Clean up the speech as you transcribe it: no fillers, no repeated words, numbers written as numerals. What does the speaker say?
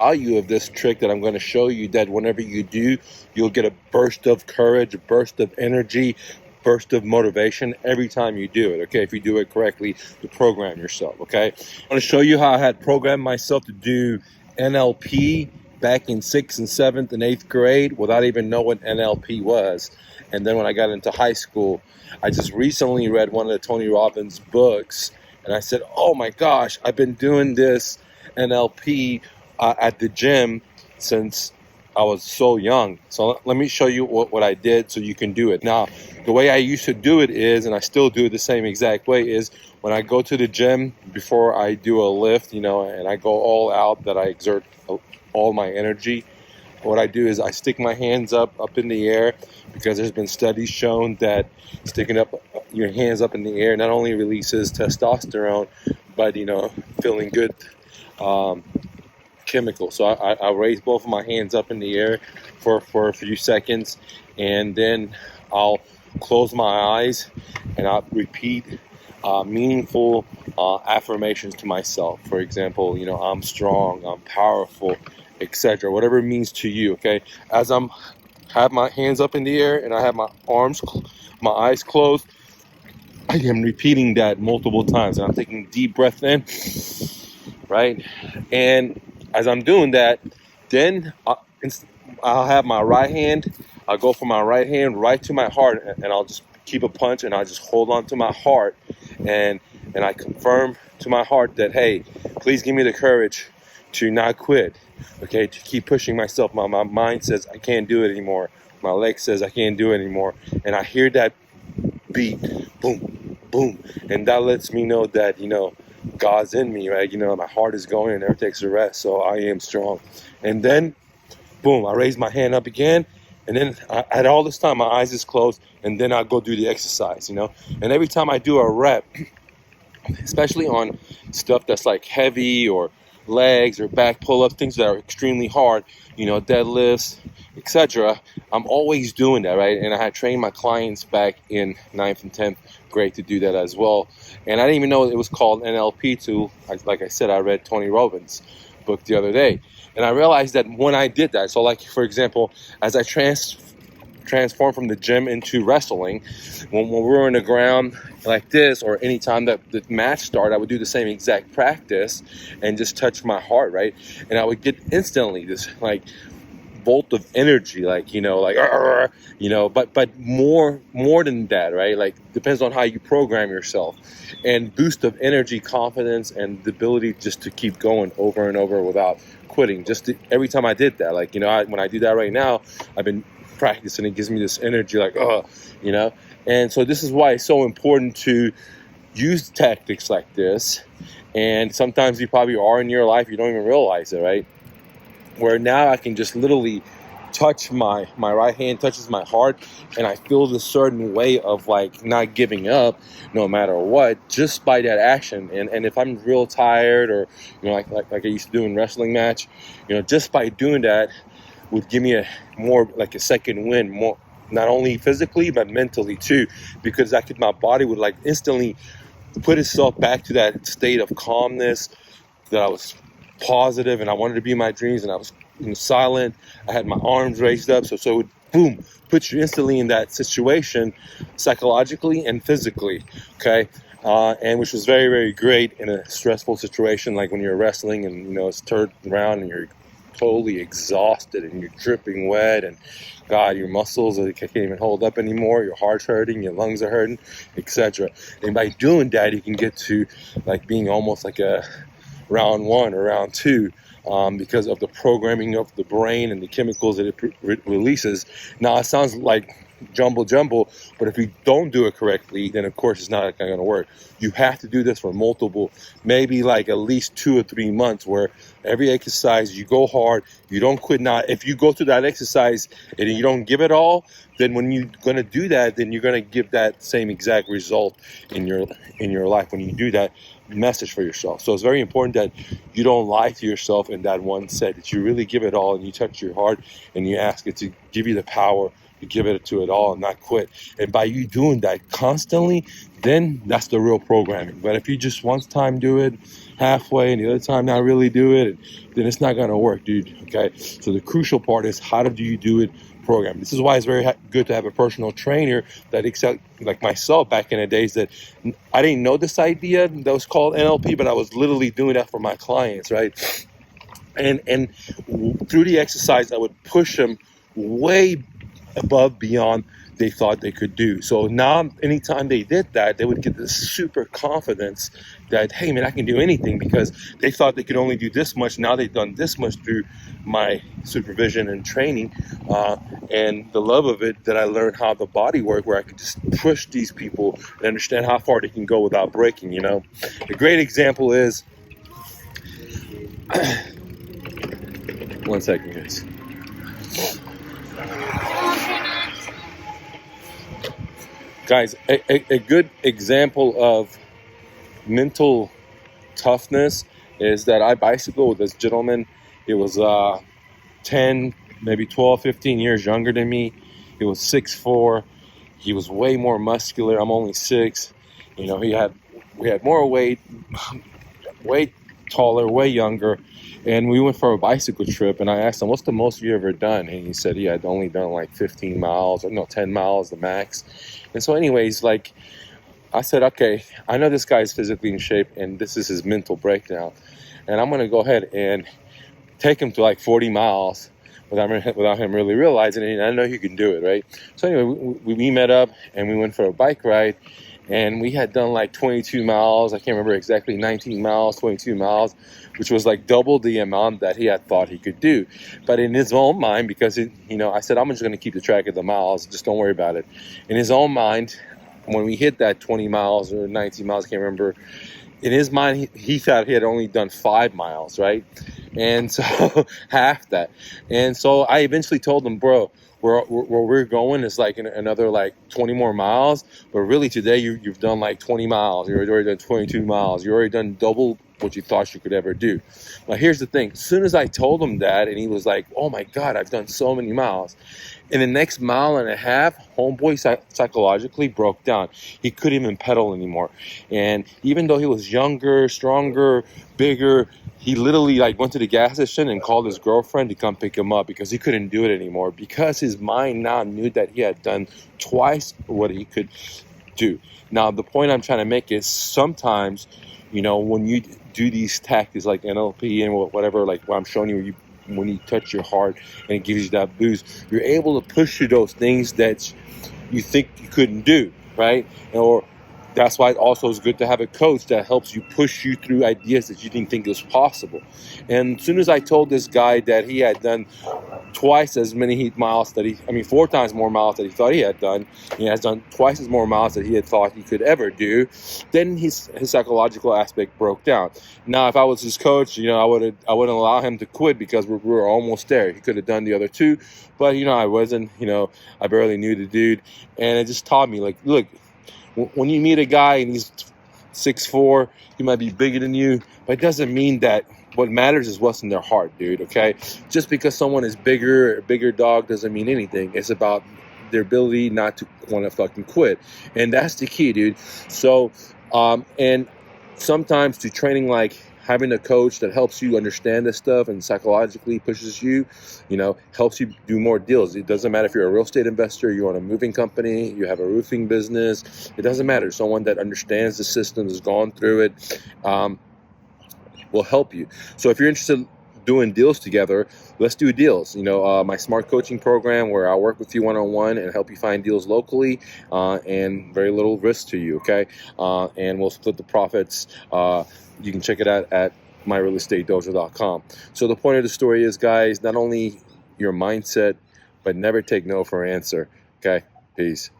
value of this trick that I'm going to show you, that whenever you do, you'll get a burst of courage, a burst of energy, burst of motivation every time you do it, okay? If you do it correctly, to program yourself, okay? I want to show you how I had programmed myself to do NLP back in 6th and 7th and 8th grade without even knowing what NLP was. And then when I got into high school, I just recently read one of the Tony Robbins books, and I said, oh my gosh, I've been doing this NLP at the gym since I was so young. So let me show you what I did so you can do it. Now, the way I used to do it is, and I still do it the same exact way, is when I go to the gym before I do a lift, and I go all out, that I exert all my energy. What I do is I stick my hands up in the air, because there's been studies shown that sticking up your hands up in the air not only releases testosterone, but feeling good chemical. So I raise both of my hands up in the air for a few seconds, and then I'll close my eyes and I'll repeat meaningful affirmations to myself. For example, I'm strong, I'm powerful, etc. Whatever it means to you, okay? As I'm have my hands up in the air and I have my eyes closed, I am repeating that multiple times, and I'm taking a deep breath in, right? And as I'm doing that, then I'll have my right hand. I'll go from my right hand right to my heart, and I'll just keep a punch, and I'll just hold on to my heart, and I confirm to my heart that, hey, please give me the courage to not quit, okay, to keep pushing myself. My mind says I can't do it anymore. My leg says I can't do it anymore. And I hear that beat, boom, boom, and that lets me know that, God's in me, right? My heart is going and never takes a rest, so I am strong. And then, boom, I raise my hand up again, and then at all this time, my eyes is closed, and then I go do the exercise, And every time I do a rep, especially on stuff that's like heavy, or legs or back pull-ups, things that are extremely hard, deadlifts, etc., I'm always doing that, right? And I had trained my clients back in 9th and 10th grade to do that as well. And I didn't even know it was called NLP till, like I said, I read Tony Robbins' book the other day. And I realized that when I did that, so like, for example, as I transform from the gym into wrestling, when we're on the ground like this, or any time that the match started, I would do the same exact practice and just touch my heart, right? And I would get instantly this like bolt of energy, like but more than that, right? Like, depends on how you program yourself, and boost of energy, confidence, and the ability just to keep going over and over without quitting. Every time I did that, like, when I do that right now, I've been practicing. It gives me this energy, like, and so this is why it's so important to use tactics like this. And sometimes you probably are in your life, you don't even realize it, right? Where now I can just literally touch my right hand touches my heart, and I feel this certain way of like not giving up no matter what, just by that action. And if I'm real tired, or like I used to do in wrestling match, just by doing that would give me a second win, more, not only physically but mentally too, because my body would like instantly put itself back to that state of calmness, that I was positive and I wanted to be in my dreams, and I was silent. I had my arms raised up, so it would, boom, put you instantly in that situation, psychologically and physically, okay? And which was very, very great in a stressful situation, like when you're wrestling and it's turned around and you're totally exhausted and you're dripping wet, and God, your muscles can't even hold up anymore, your heart's hurting, your lungs are hurting, etc. And by doing that, you can get to like being almost like a round 1 or round 2, because of the programming of the brain and the chemicals that it releases. Now, it sounds like jumble, but if you don't do it correctly, then of course it's not going to work. You have to do this for multiple, maybe like at least 2 or 3 months, where every exercise you go hard, you don't quit. Now, if you go through that exercise and you don't give it all, then when you're going to do that, then you're going to give that same exact result in your life when you do that message for yourself. So it's very important that you don't lie to yourself in that one set, that you really give it all and you touch your heart and you ask it to give you the power You give it to it all and not quit. And by you doing that constantly, then that's the real programming. But if you just one time do it halfway and the other time not really do it, then it's not gonna work, dude. Okay. So the crucial part is how do you do it? Program. This is why it's very good to have a personal trainer that accept, like myself back in the days, that I didn't know this idea that was called NLP, but I was literally doing that for my clients, right? And through the exercise, I would push them way above beyond they thought they could do. So now anytime they did that, they would get this super confidence that, hey man, I can do anything, because they thought they could only do this much. Now they've done this much through my supervision and training, and the love of it, that I learned how the body worked, where I could just push these people and understand how far they can go without breaking. A great example is one second, guys. Guys, a good example of mental toughness is that I bicycled with this gentleman. It was 10, maybe 12, 15 years younger than me. He was 6'4". He was way more muscular. I'm only 6. We had more weight, way taller, way younger. And we went for a bicycle trip, and I asked him, what's the most you ever done? And he said he had only done like 15 miles, or no, 10 miles, the max. And so anyways, I said, okay, I know this guy's physically in shape, and this is his mental breakdown. And I'm going to go ahead and take him to like 40 miles without him really realizing it. And I know he can do it, right? So anyway, we met up, and we went for a bike ride. And we had done like 22 miles. I can't remember exactly, 19 miles, 22 miles, which was like double the amount that he had thought he could do. But in his own mind, because I said, I'm just going to keep the track of the miles. Just don't worry about it. In his own mind, when we hit that 20 miles or 19 miles, I can't remember, in his mind, he thought he had only done 5 miles, right? And so half that. And so I eventually told him, bro, where we're going is like another like 20 more miles, but really today you've done like 20 miles. You've already done 22 miles. You've already done double what you thought you could ever do. Now here's the thing. As soon as I told him that, and he was like, oh my God, I've done so many miles. In the next mile and a half, homeboy psychologically broke down. He couldn't even pedal anymore. And even though he was younger, stronger, bigger, he literally went to the gas station and called his girlfriend to come pick him up, because he couldn't do it anymore, because his mind now knew that he had done twice what he could do. Now, the point I'm trying to make is sometimes, when you do these tactics like NLP and whatever, like what I'm showing you, when you touch your heart and it gives you that boost, you're able to push through those things that you think you couldn't do, right? Or that's why it also is good to have a coach that helps you push you through ideas that you didn't think was possible. And as soon as I told this guy that he had done twice as many miles 4 times more miles that he thought he had done, he has done twice as more miles that he had thought he could ever do, then his psychological aspect broke down. Now, if I was his coach, I wouldn't allow him to quit, because we were almost there. He could have done the other 2, but I wasn't. I barely knew the dude, and it just taught me, look, when you meet a guy and he's 6'4", he might be bigger than you, but it doesn't mean that. What matters is what's in their heart, dude, okay? Just because someone is bigger, a bigger dog, doesn't mean anything. It's about their ability not to want to fucking quit. And that's the key, dude. So, and sometimes through training, like having a coach that helps you understand this stuff and psychologically pushes you, helps you do more deals. It doesn't matter if you're a real estate investor, you own a moving company, you have a roofing business. It doesn't matter. Someone that understands the system, has gone through it, will help you. So if you're interested in doing deals together, let's do deals. My smart coaching program, where I'll work with you one-on-one and help you find deals locally, and very little risk to you, okay? And we'll split the profits. You can check it out at myrealestatedojo.com. So the point of the story is, guys, not only your mindset, but never take no for an answer, okay? Peace.